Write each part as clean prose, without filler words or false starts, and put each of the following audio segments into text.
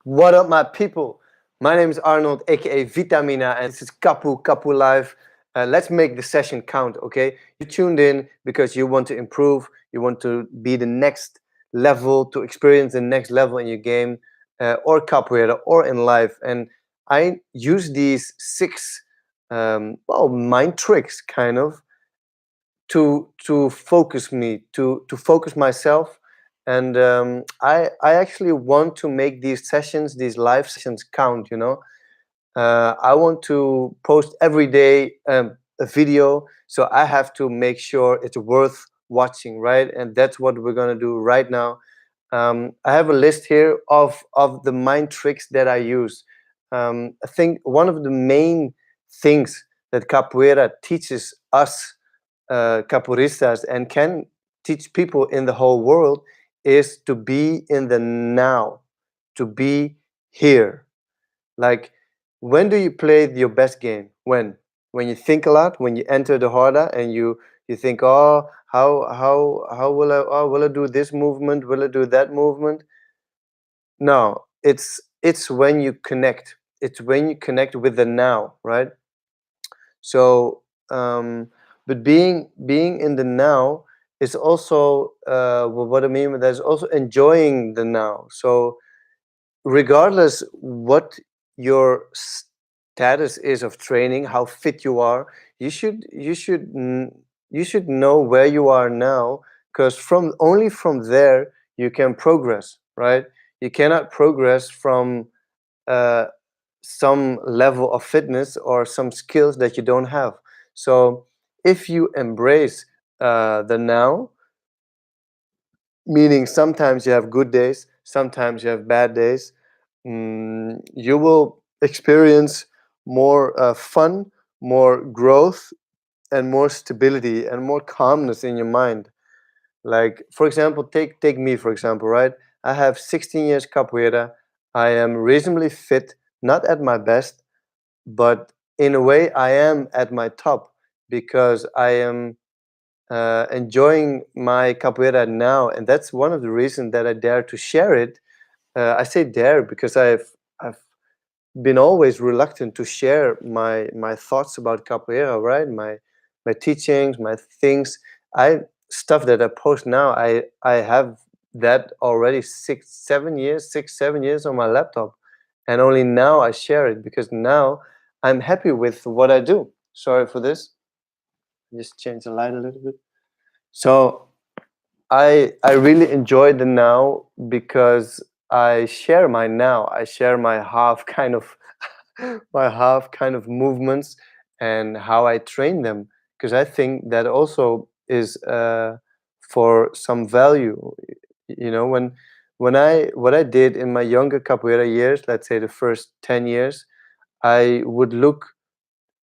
What up, my people? My name is Arnold, aka Vitamina, and this is KAPU Live. Let's make the session count, okay? You tuned in because you want to improve, you want to be the next level, to experience the next level in your game, or capoeira, or in life. And I use these six, mind tricks, kind of, to focus me, to focus myself. And I actually want to make these sessions, these live sessions, count. I want to post every day a video, so I have to make sure it's worth watching, right? And that's what we're gonna do right now. I have a list here of the mind tricks that I use. I think one of the main things that capoeira teaches us capoeiristas and can teach people in the whole world is to be in the now, to be here. Like, when do you play your best game? When you think a lot, when you enter the harda and you think, oh, how will I do this movement? Will I do that movement? No, it's when you connect. It's when you connect with the now, right? So, but being in the now is also what I mean with that is also enjoying the now. So regardless what your status is of training, how fit you are, you should know where you are now, because from only from there you can progress, right? You cannot progress from uh, some level of fitness or some skills that you don't have. So if you embrace the now, meaning sometimes you have good days, sometimes you have bad days, you will experience more fun, more growth, and more stability and more calmness in your mind. Like, for example, take me, for example, right? I have 16 years capoeira. I am reasonably fit, not at my best, but in a way I am at my top, because I am enjoying my capoeira now, and that's one of the reasons that I dare to share it. I say dare because I've been always reluctant to share my thoughts about capoeira, right? My teachings, my things. I Stuff that I post now. I have that already 6 7 years on my laptop, and only now I share it because now I'm happy with what I do. Sorry for this. Just change the light a little bit. So I really enjoy the now because I share my now. I share my half kind of my half kind of movements and how I train them, because I think that also is for some value. When I what I did in my younger capoeira years, let's say the first 10 years, I would look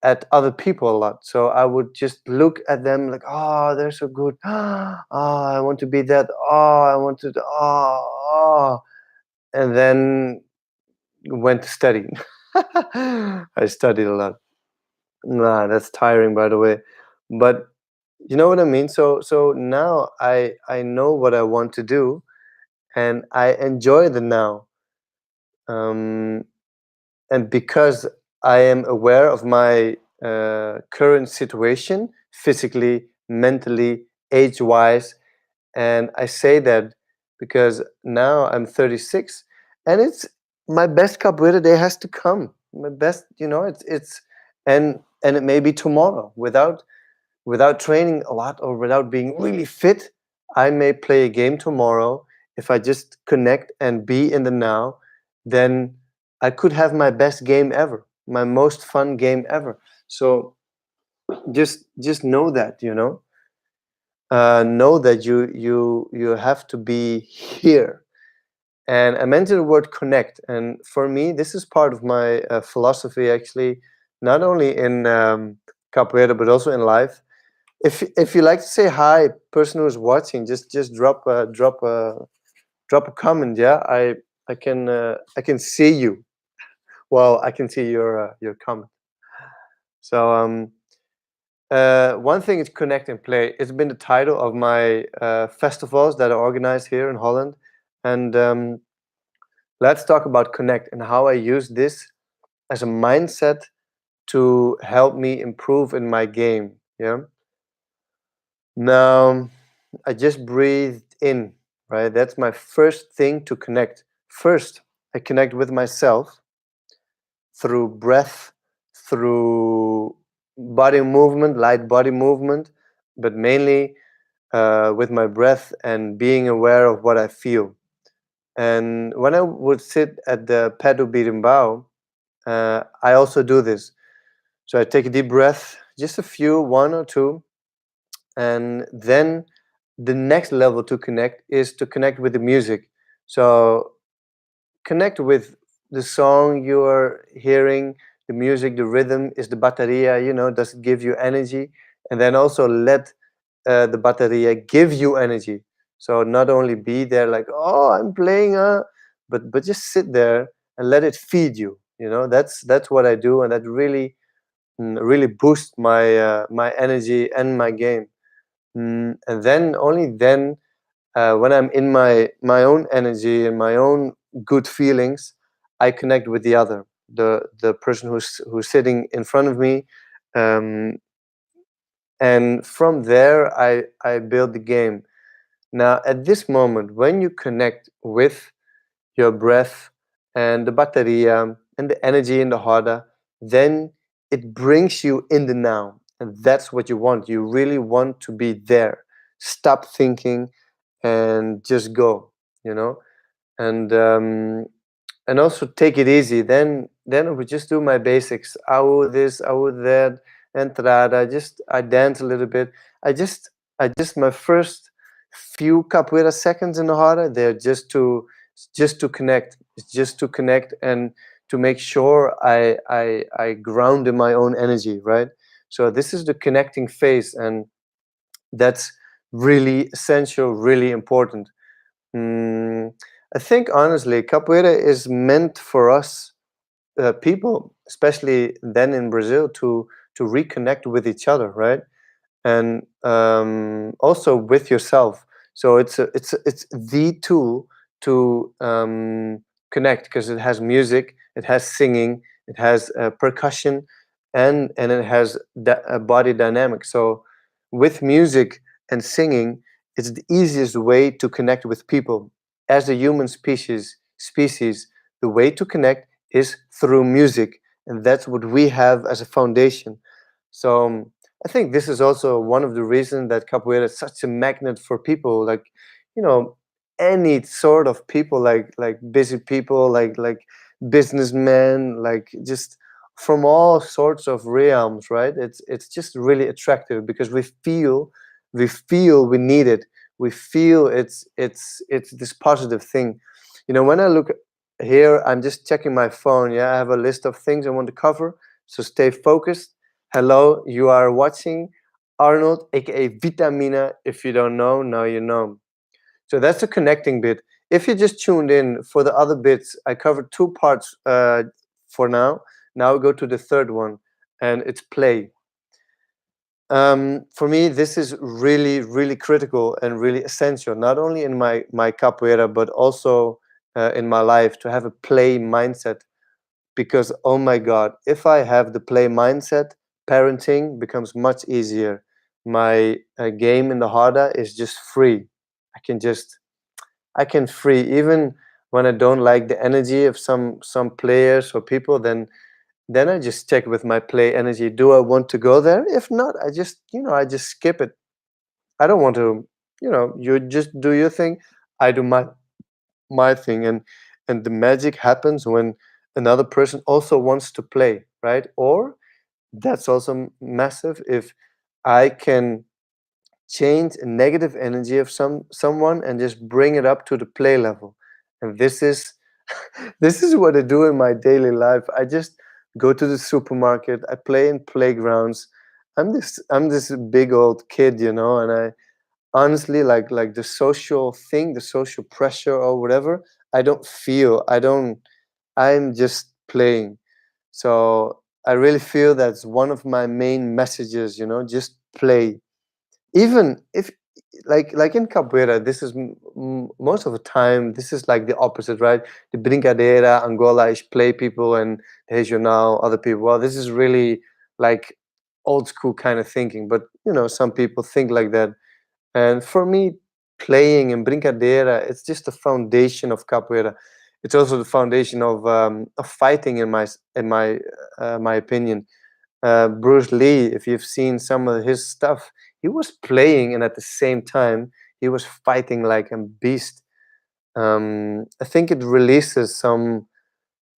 at other people a lot. So I would just look at them like, oh, they're so good. Oh, I want to be that. Oh, I want to. Oh. And then went to study. I studied a lot. Nah, that's tiring, by the way. But you know what I mean. So now I know what I want to do, and I enjoy the now. Um, and because I am aware of my current situation, physically, mentally, age-wise, and I say that because now I'm 36, and it's my best capoeira day has to come. My best, it's and it may be tomorrow. Without training a lot or without being really fit, I may play a game tomorrow. If I just connect and be in the now, then I could have my best game ever, my most fun game ever. So just know that, know that you have to be here. And I mentioned the word connect, and for me, this is part of my philosophy, actually, not only in capoeira but also in life. If you like to say hi, person who's watching, just drop a comment. Yeah, I can see you. Well, I can see your comment. So one thing is connect and play. It's been the title of my festivals that are organized here in Holland, and Let's talk about connect and how I use this as a mindset to help me improve in my game. Yeah. Now, I just breathed in, right? That's my first thing to connect. First, I connect with myself through breath, through body movement, light body movement, but mainly with my breath and being aware of what I feel. And when I would sit at the Padu Birimbao, I also do this. So I take a deep breath, just a few, one or two, and then the next level to connect is to connect with the music. So connect with the song you are hearing, the music, the rhythm. Is the bateria, does it give you energy? And then also let the bateria give you energy. So not only be there like, oh, I'm playing, but just sit there and let it feed you. That's what I do, and that really boosts my energy and my game. And then only then, when I'm in my own energy and my own good feelings, I connect with the other, the person who's sitting in front of me, um, and from there I build the game. Now, at this moment, when you connect with your breath and the bateria and the energy in the harda, then it brings you in the now, and that's what you want. You really want to be there. Stop thinking and just go. You know, and also take it easy. Then I would just do my basics. I would this, I would that, entrada. I dance a little bit. I just my first few capoeira seconds in the harder. They're just to connect. It's just to connect and to make sure I ground in my own energy, right? So this is the connecting phase, and that's really essential, really important. Mm, I think honestly, capoeira is meant for us people, especially then in Brazil, to reconnect with each other, right? And also with yourself. So it's the tool to connect, because it has music, it has singing, it has percussion, and it has body dynamics. So with music and singing, it's the easiest way to connect with people. As a human species, the way to connect is through music, and that's what we have as a foundation. So I think this is also one of the reasons that capoeira is such a magnet for people, like, you know, any sort of people, like busy people, like businessmen, like just from all sorts of realms, right? It's just really attractive because we feel we need it. We feel it's this positive thing. When I look here, I'm just checking my phone. Yeah, I have a list of things I want to cover. So stay focused. Hello, you are watching Arnold, aka Vitamina. If you don't know, now you know. So that's the connecting bit. If you just tuned in for the other bits, I covered two parts for now. Now we go to the third one, and it's play. For me, this is really, really critical and really essential, not only in my capoeira, but also in my life, to have a play mindset. Because, oh my God, if I have the play mindset, parenting becomes much easier. My game in the harda is just free. I can free, even when I don't like the energy of some players or people. Then I just check with my play energy. Do I want to go there? If not, I just skip it. I don't want to. You just do your thing. I do my thing, and the magic happens when another person also wants to play, right? Or that's also massive, if I can change a negative energy of someone and just bring it up to the play level. And this is this is what I do in my daily life. I just go to the supermarket, I play in playgrounds. I'm this big old kid, and I honestly, like the social thing, the social pressure or whatever, I'm just playing. So I really feel that's one of my main messages, just play. Even if like in capoeira, this is most of the time this is like the opposite, right? The brincadeira, Angola is play people, and regional other people. Well, this is really like old school kind of thinking, but you know, some people think like that. And for me, playing in brincadeira, it's just the foundation of capoeira. It's also the foundation of fighting, in my opinion. Bruce Lee, if you've seen some of his stuff, he was playing and at the same time he was fighting like a beast. I think it releases some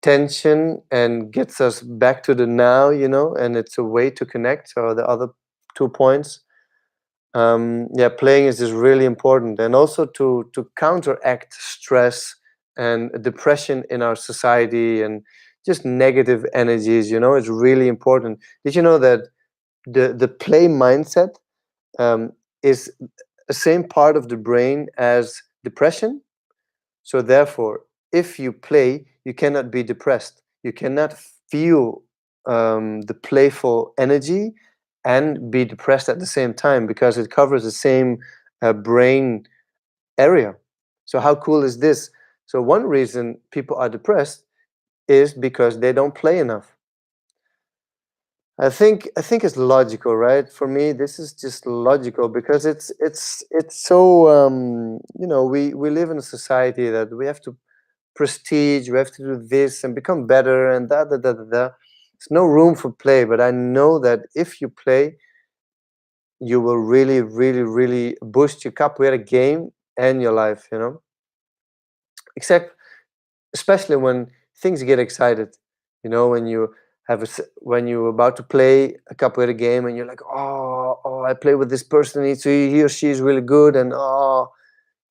tension and gets us back to the now, you know, and it's a way to connect. So the other 2 points, yeah, playing is just really important, and also to counteract stress and depression in our society and just negative energies. You know, it's really important. Did you know that the play mindset um, is the same part of the brain as depression? So therefore, if you play, you cannot be depressed. You cannot feel the playful energy and be depressed at the same time, because it covers the same brain area. So how cool is this? So one reason people are depressed is because they don't play enough. I think it's logical, right? For me, this is just logical because it's so you know, we live in a society that we have to prestige, we have to do this and become better and da da da da da. There's no room for play, but I know that if you play, you will really, really, really boost your capoeira game and your life, you know. Except especially when things get excited, you know, when you when you're about to play a capoeira game and you're like, oh, I play with this person, he or she is really good, and oh,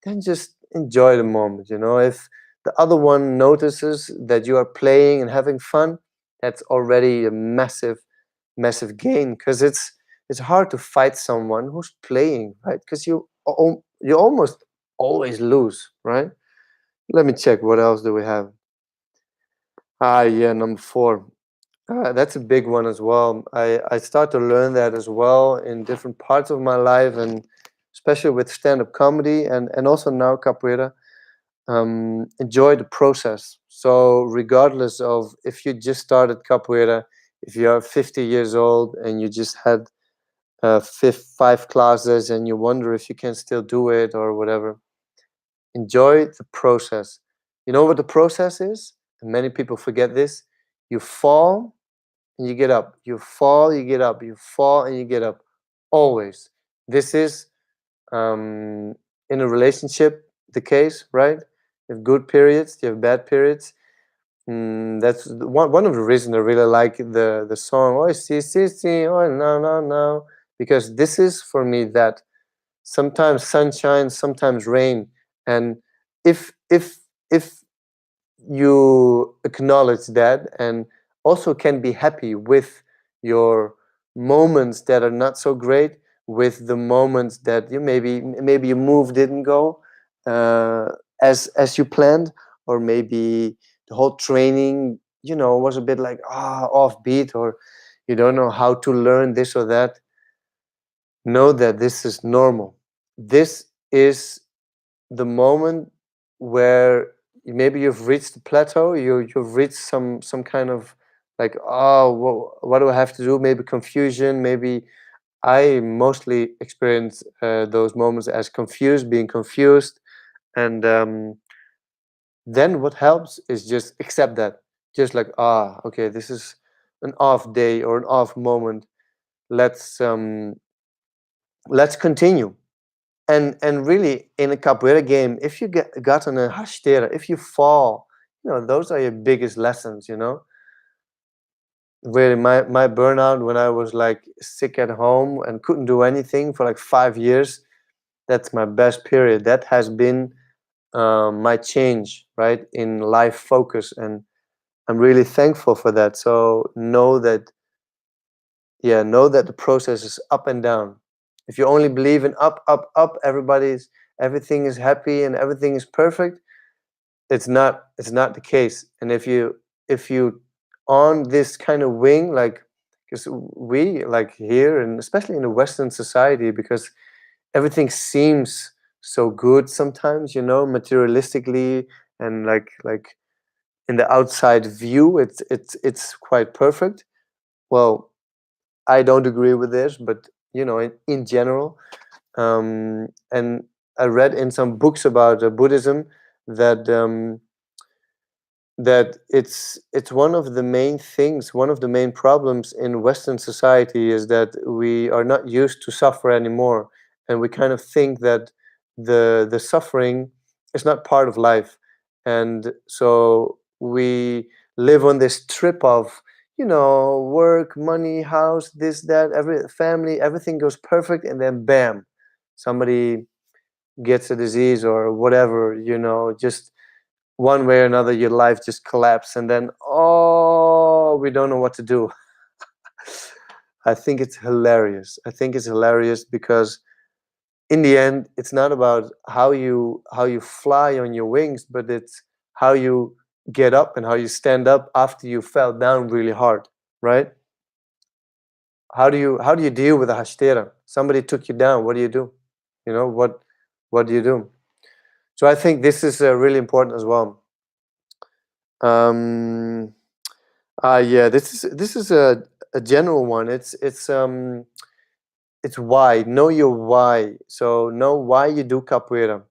then just enjoy the moment, you know. If the other one notices that you are playing and having fun, that's already a massive, massive gain, because it's hard to fight someone who's playing, right? Because you almost always lose, right? Let me check, what else do we have? Ah, yeah, number 4. That's a big one as well. I start to learn that as well in different parts of my life, and especially with stand-up comedy and also now capoeira. Enjoy the process. So regardless of if you just started capoeira, if you are 50 years old and you just had 5 classes and you wonder if you can still do it or whatever, enjoy the process. You know what the process is? And many people forget this. You fall and you get up. You fall, you get up. You fall and you get up. Always. This is in a relationship the case, right? You have good periods, you have bad periods. That's one of the reasons I really like the song "Oh see oh no," because this is for me that sometimes sunshine, sometimes rain, and if you acknowledge that and also can be happy with your moments that are not so great, with the moments that you maybe your move didn't go as you planned, or maybe the whole training, you know, was a bit like offbeat, or you don't know how to learn this or that. Know that this is normal. This is the moment where maybe you've reached the plateau, you've reached some kind of like, oh, what do I have to do? Maybe confusion. Maybe I mostly experience those moments as confused, being confused, and then what helps is just accept that. Just like, okay, this is an off day or an off moment. Let's continue. And really, in a capoeira game, if you got on a rasteira, if you fall, you know, those are your biggest lessons, you know. Really, my burnout when I was like sick at home and couldn't do anything for like 5 years, that's my best period. That has been my change, right, in life focus, and I'm really thankful for that. So know that, yeah, know that the process is up and down. If you only believe in up, up, up, everything is happy and everything is perfect, it's not the case. And if you on this kind of wing, like, because we like here, and especially in the Western society, because everything seems so good sometimes, you know, materialistically, and like in the outside view, it's quite perfect. Well, I don't agree with this, but you know, in general, and I read in some books about Buddhism that it's one of the main things, one of the main problems in Western society is that we are not used to suffer anymore, and we kind of think that the suffering is not part of life, and so we live on this trip of, you know, work, money, house, this, that, every family, everything goes perfect, and then bam, somebody gets a disease or whatever, you know, just one way or another your life just collapses, and then, oh, we don't know what to do. I think it's hilarious. I think it's hilarious because in the end it's not about how you fly on your wings, but it's how you get up and how you stand up after you fell down really hard, right? How do you deal with a hashtera? Somebody took you down, what do you do? You know, what do you do? So I think this is really important as well. um yeah, this is a general one. It's why. Know your why. So know why you do capoeira.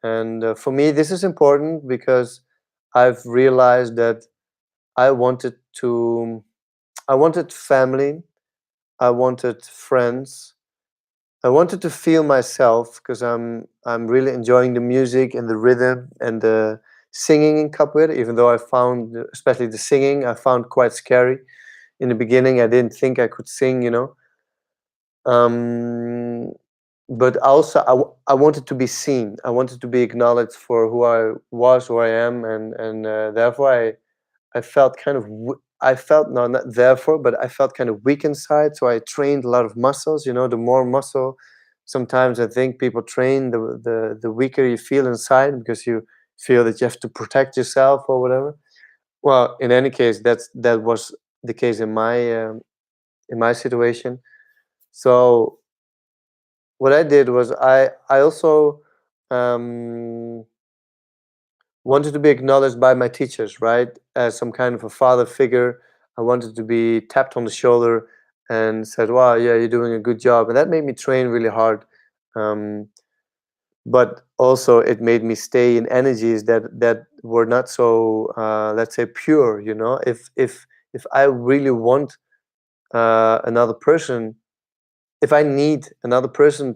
And for me, this is important because I've realized that I wanted to. I wanted family. I wanted friends. I wanted to feel myself because I'm really enjoying the music and the rhythm and the singing in capoeira. Even though I found, especially the singing, I found quite scary in the beginning. I didn't think I could sing, you know. Um, but also, I wanted to be seen. I wanted to be acknowledged for who I was, who I am, and therefore I felt kind of I felt, no, not therefore, but I felt kind of weak inside. So I trained a lot of muscles. You know, the more muscle, sometimes I think people train the weaker you feel inside because you feel that you have to protect yourself or whatever. Well, in any case, that was the case in my situation. So what I did was I also um, wanted to be acknowledged by my teachers, right? As some kind of a father figure. I wanted to be tapped on the shoulder and said, "Wow, yeah, you're doing a good job," and that made me train really hard. Um, but also, it made me stay in energies that were not so, let's say, pure. You know, if I really want another person, if I need another person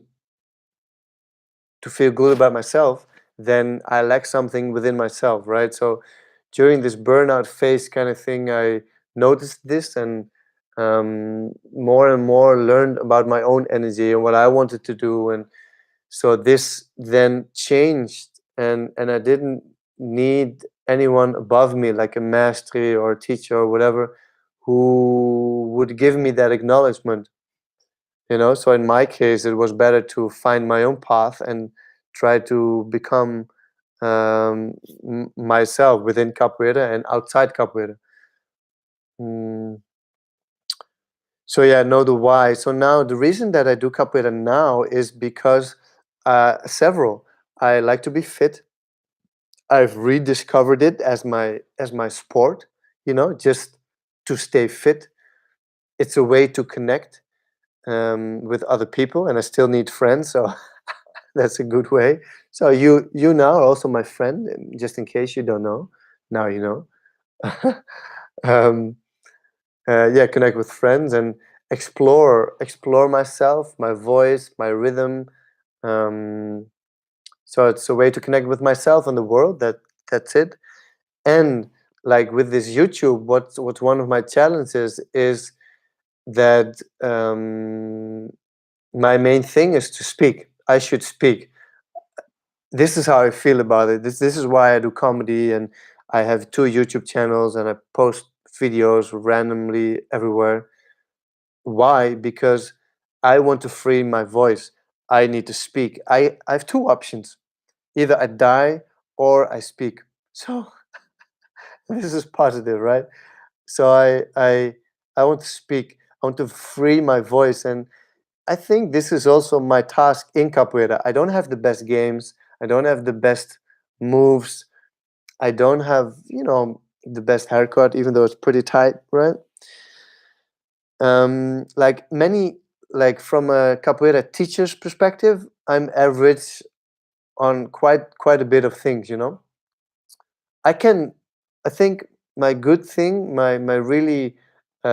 to feel good about myself, then I lack something within myself, right? So during this burnout phase kind of thing, I noticed this, and more and more learned about my own energy and what I wanted to do. And so this then changed, and I didn't need anyone above me, like a mastery or a teacher or whatever, who would give me that acknowledgement, you know. So in my case, it was better to find my own path and try to become myself within capoeira and outside capoeira. mm, so yeah, know the why. So now the reason that I do capoeira now is because several, I like to be fit. I've rediscovered it as my sport, you know, just to stay fit. It's a way to connect with other people, and I still need friends, so that's a good way. So you now are also my friend, and just in case you don't know, now you know. um, yeah, connect with friends and explore myself, my voice, my rhythm. Um, so it's a way to connect with myself and the world. That's it. And like with this YouTube, what's one of my challenges is that my main thing is to speak. I should speak. This is how I feel about it. This is why I do comedy, and I have two YouTube channels, and I post videos randomly everywhere. Why? Because I want to free my voice. I need to speak. I have two options. Either I die or I speak. So this is positive, right? So I want to speak. I want to free my voice, and I think this is also my task in capoeira. I don't have the best games. I don't have the best moves. I don't have, the best haircut, even though it's pretty tight, right? Like many, like from a capoeira teacher's perspective, I'm average on quite a bit of things, I can, I think my good thing, my really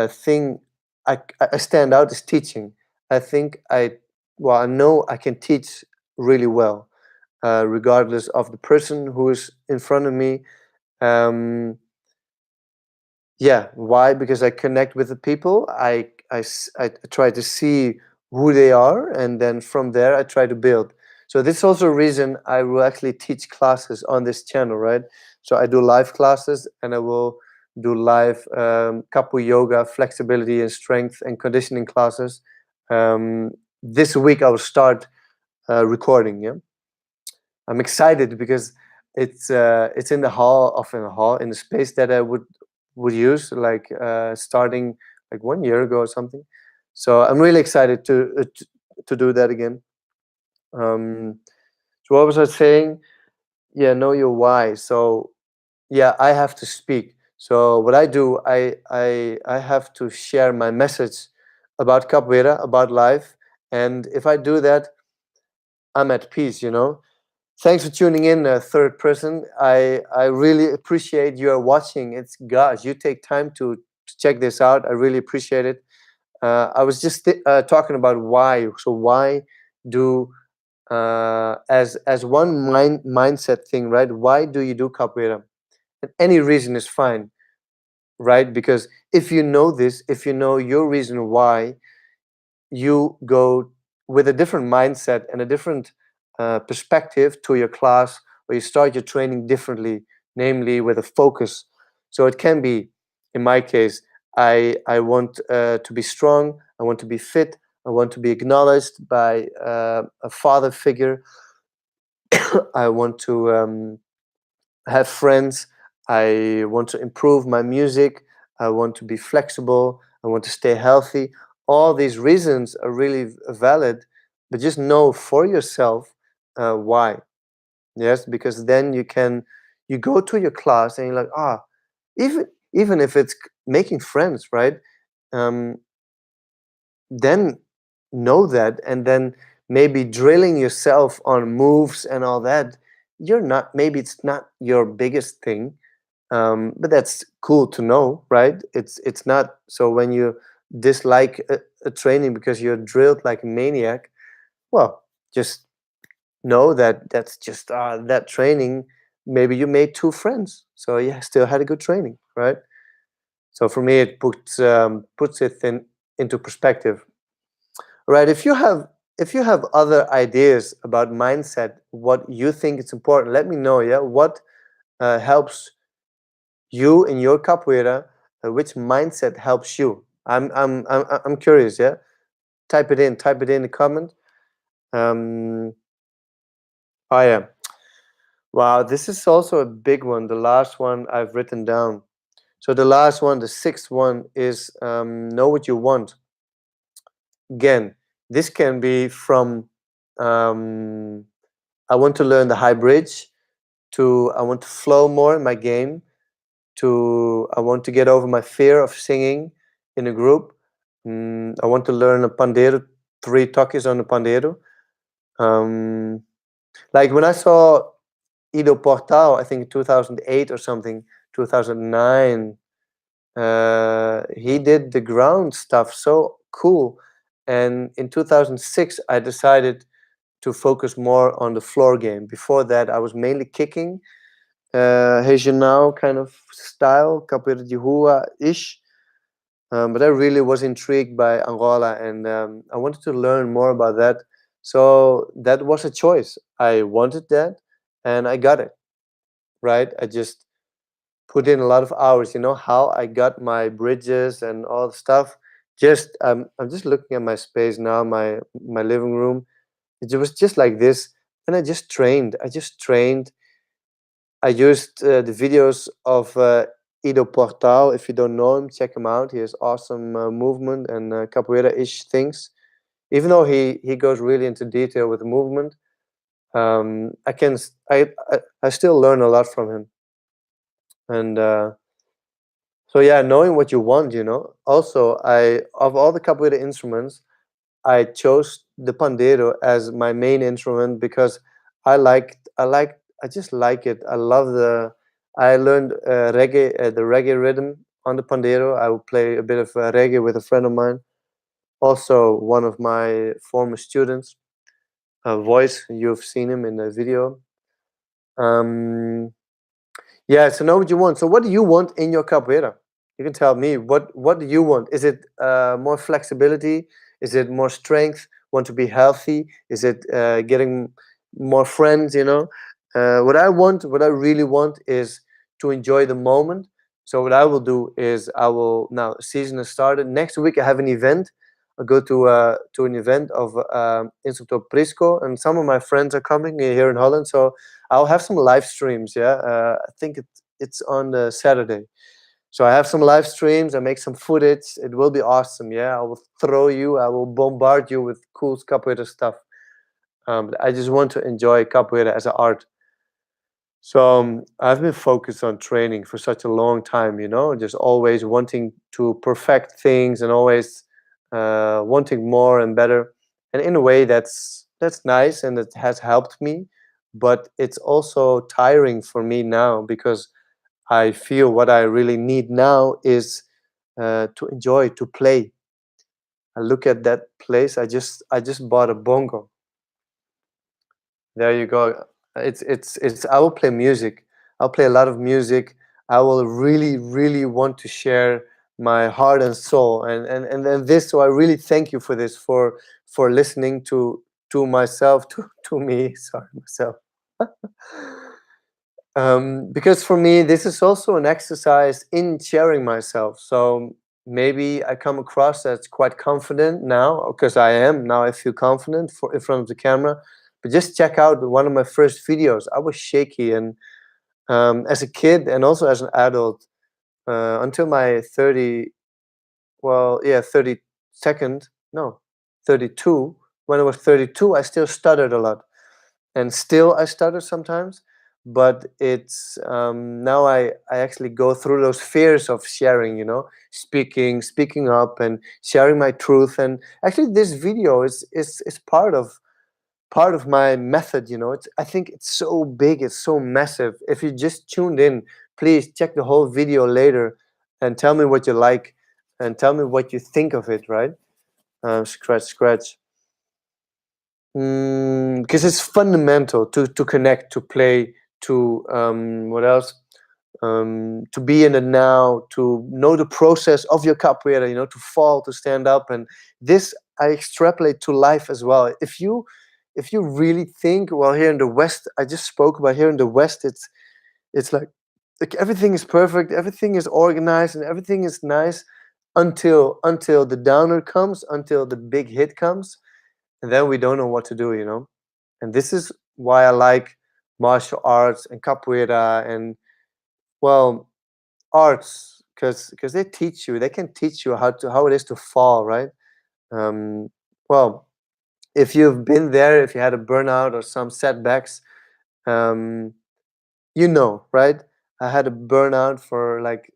thing, I stand out is teaching. I think I know I can teach really well, regardless of the person who is in front of me. Um, yeah, why? Because I connect with the people. I try to see who they are, and then from there I try to build. So this is also a reason I will actually teach classes on this channel, right? So I do live classes, and I will do live Kapu yoga, flexibility and strength and conditioning classes. This week I will start recording. Yeah, I'm excited because it's in the hall, often a hall, in the space that I would use, like starting like 1 year ago or something. So I'm really excited to do that again. Um, so what was I saying? Yeah, know your why. So yeah, I have to speak. So what I do, I have to share my message about capoeira, about life, and if I do that, I'm at peace. Thanks for tuning in, third person. I really appreciate you are watching. It's gosh, you take time to check this out. I really appreciate it. I was just talking about why. So why do as one mindset thing, right? Why do you do capoeira? And any reason is fine, right? Because if you know this, if you know your reason why, you go with a different mindset and a different perspective to your class, or you start your training differently, namely with a focus. So it can be, in my case, I want to be strong, I want to be fit, I want to be acknowledged by a father figure, I want to have friends, I want to improve my music, I want to be flexible, I want to stay healthy. All these reasons are really valid, but just know for yourself why. Yes, because then you go to your class and you're like, even even if it's making friends, right? Um, then know that, and then maybe drilling yourself on moves and all that. You're not, maybe it's not your biggest thing, but that's cool to know, right? It's not. So when you dislike a training because you're drilled like a maniac, well, just know that that's just that training. Maybe you made two friends, so you still had a good training, right? So for me, it puts it into perspective, right? If you have other ideas about mindset, what you think is important, let me know. Yeah, what helps you in your capoeira, which mindset helps you. I'm curious. Yeah, type it in the comment. um oh yeah, wow, this is also a big one, the last one I've written down. So the last one, the sixth one, is know what you want. Again, this can be from um I want to learn the high bridge, to I want to flow more in my game, to I want to get over my fear of singing in a group. I want to learn a pandeiro, three toques on the pandeiro. Like when I saw Ido Portal, I think 2008 or something, 2009, he did the ground stuff so cool. And in 2006, I decided to focus more on the floor game. Before that, I was mainly kicking, regional kind of style, capoeira de rua-ish. But I really was intrigued by Angola, and I wanted to learn more about that. So that was a choice. I wanted that, and I got it, right? I just put in a lot of hours. How I got my bridges and all the stuff. Just I'm just looking at my space now, my living room. It was just like this, and I just trained. I used the videos of Ido Portal. If you don't know him, check him out. He has awesome movement and capoeira-ish things. even though he goes really into detail with the movement, I still learn a lot from him. And so yeah, knowing what you want, you know. Also, I of all the capoeira instruments, I chose the pandero as my main instrument because I just like it. I love I learned the reggae rhythm on the pandero. I would play a bit of reggae with a friend of mine, also one of my former students, Voice. You've seen him in the video. Um, Yeah, so know what you want. So what do you want in your capoeira? You can tell me what do you want? Is it more flexibility? Is it more strength? Want to be healthy? Is it getting more friends? You know, what I want, what I really want, is to enjoy the moment. So what I will do is I will now season has started. Next week I have an event. I'll go to an event of Instructor Prisco, and some of my friends are coming here in Holland. So I'll have some live streams. Yeah, I think it's on the Saturday. So I have some live streams. I make some footage. It will be awesome. Yeah, I will throw you. I will bombard you with cool capoeira stuff. But I just want to enjoy capoeira as an art. So I've been focused on training for such a long time, you know, just always wanting to perfect things and always wanting more and better. And in a way, that's nice and it has helped me, but it's also tiring for me now because I feel what I really need now is to enjoy, to play. I look at that place. I just bought a bongo. There you go. It's. I will play music. I'll play a lot of music. I will really want to share my heart and soul, and this. So I really thank you for this, for listening to myself, to me. Sorry, myself. Because for me, this is also an exercise in sharing myself. So maybe I come across as quite confident now, because I am now. I feel confident for in front of the camera. But just check out one of my first videos. I was shaky, and as a kid and also as an adult, until my 30, well, yeah, 32nd, no, 32. When I was 32, I still stuttered a lot, and still I stutter sometimes. But it's now I actually go through those fears of sharing, you know, speaking up and sharing my truth. And actually this video is part of my method, you know. I think it's so big, it's so massive. If you just tuned in, please check the whole video later and tell me what you like and tell me what you think of it, right? Scratch. Because it's fundamental to connect, to play, to what else? To be in the now, to know the process of your capoeira, you know, to fall, to stand up. And this I extrapolate to life as well. If you really think, well, here in the West, I just spoke about here in the West, it's like everything is perfect, everything is organized, and everything is nice until the downer comes, until the big hit comes, and then we don't know what to do, you know. And this is why I like martial arts and capoeira and, well, arts, because they can teach you how it is to fall, right? um, well, if you've been there, if you had a burnout or some setbacks, um, you know, right? I had a burnout for like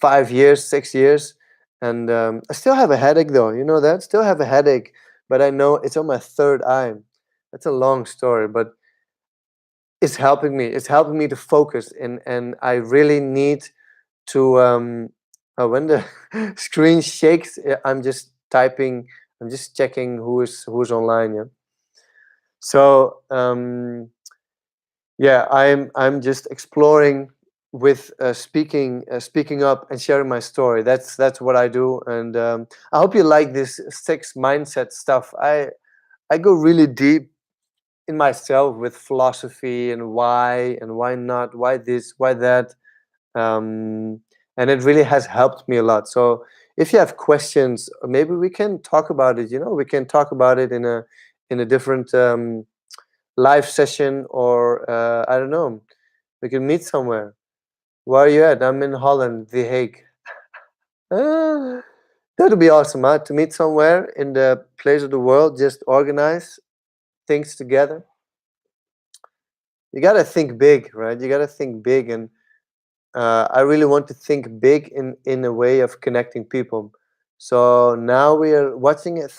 5 years, 6 years, and I still have a headache though. You know that? Still have a headache, but I know it's on my third eye. That's a long story, but it's helping me. It's helping me to focus, and I really need to. When the screen shakes, I'm just typing. I'm just checking who's online. Yeah. So yeah, I'm just exploring with speaking up and sharing my story. That's what I do, and I hope you like this six mindset stuff. I go really deep in myself with philosophy and why not, why this, why that, um, and it really has helped me a lot. So if you have questions, maybe we can talk about it. You know, we can talk about it in a different live session, or I don't know, we can meet somewhere. Where are you at? I'm in Holland, The Hague. Ah, That would be awesome, huh? To meet somewhere in the place of the world, just organize things together. You gotta think big, right? You gotta think big, and I really want to think big in a way of connecting people. So now we are watching it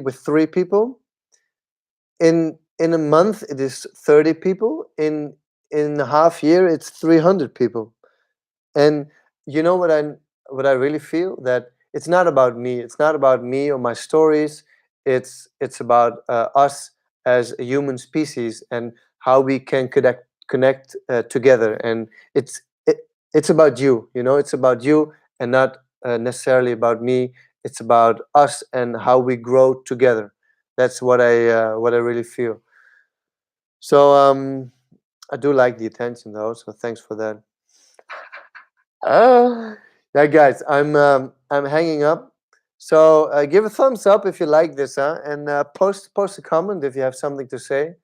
with three people. In a month, it is 30 people. In a half year, it's 300 people. And you know what I really feel, that it's not about me. It's not about me or my stories. It's about us as a human species and how we can connect together. And it's about you. You know, it's about you and not necessarily about me. It's about us and how we grow together. That's what I really feel. So I do like the attention though. So thanks for that. Yeah, guys, I'm hanging up. So give a thumbs up if you like this, huh? And post a comment if you have something to say.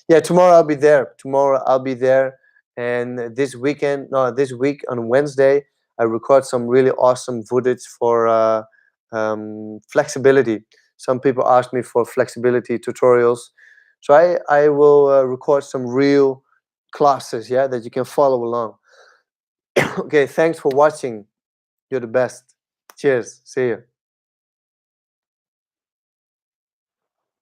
Yeah, tomorrow I'll be there. Tomorrow I'll be there, and this weekend, no, this week on Wednesday, I record some really awesome footage for flexibility. Some people ask me for flexibility tutorials, so I will record some real classes, yeah, that you can follow along. Okay, thanks for watching. You're the best. Cheers. See you.